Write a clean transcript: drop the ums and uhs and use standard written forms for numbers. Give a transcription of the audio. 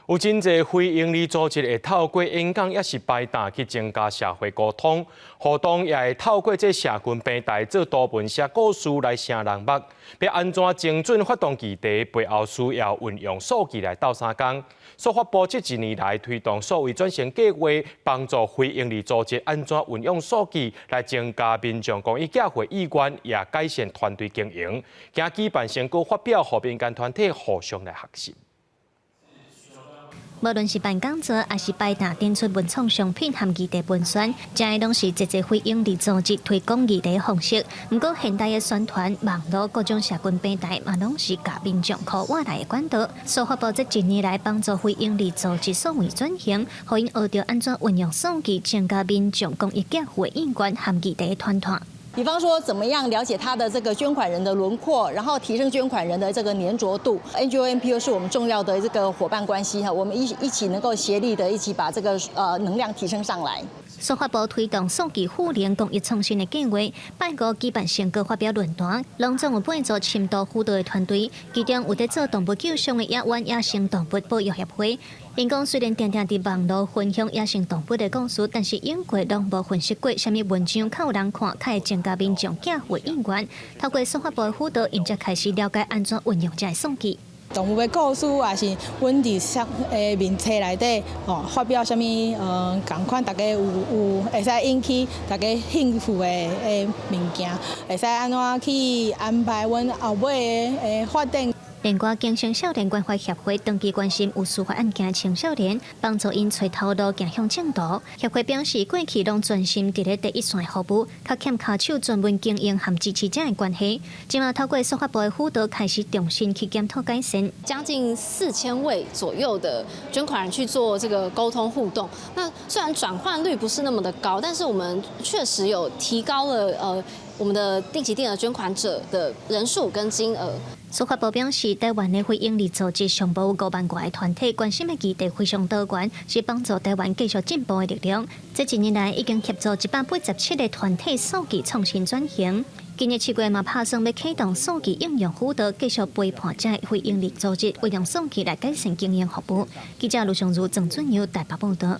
有真侪非营利组织会透过演讲也是摆档去增加社会沟通，互动也会透过这社群平台做图文写故事来声人目。要安怎精准发动议题，背后需要运用数据来斗相共。所发布这一年来推动数位转型计划，帮助非营利组织安怎运用数据来增加民众公益教会意愿，也改善团队经营。今举办成果发表，互民间团体互相来学习。 无论是办讲座，还是摆档展出文创商品和议题文宣，这些拢是一个非营利组织推广议题的方式。不过，现代的宣传、网络各种社群平台，嘛拢是甲民众靠外来的管道。所发布这一年来帮助非营利组织数位转型，互因学着安怎运用数据，增加民众公益教会意愿和议题的团团。 比方说，怎么样了解他的这个捐款人的轮廓，然后提升捐款人的这个粘着度。NGO、NPO 是我们重要的这个伙伴关系哈，我们一起能够协力的一起把这个能量提升上来。所发布推动数据互联公益创新的计划，拜五举办成果发表论坛，拢总有8组深度辅导的团队，其中有在做动物救伤的野湾野生动物保育协会。 因讲虽然常常伫网络分享野生动物的故事，但是因过拢无分析过什么文章较有人看，较会增加民众教会意愿。透过所发布的辅导，因才开始了解安怎运用这数据。 动物的故事，也是阮伫面册内底发表什么共款，大家有会使引起大家兴趣的物件，会使安怎去安排阮后尾的发展。 联国经青少年关怀协会长期关心有司法案件的青少年，帮助因找头路行向正途。协会表示，过去拢专心伫咧第一线服务，较欠卡手专门经营和支持者的关系。今嘛透过所发布的辅导，开始重新去检讨改善。将近4000位左右的捐款人去做这个沟通互动。那虽然转换率不是那么的高，但是我们确实有提高了我们的定期定额捐款者的人数跟金额。 所发布表示，台湾的非营利组织上报5万多个团体，关心的议题非常多元，是帮助台湾继续进步的力量。这一年来，已经协助187个团体数据创新转型。今年7月嘛，打算要启动数据应用辅导，继续陪伴这非营利组织，运用数据来改善经营服务。记者卢尚如、郑俊尧台北报道。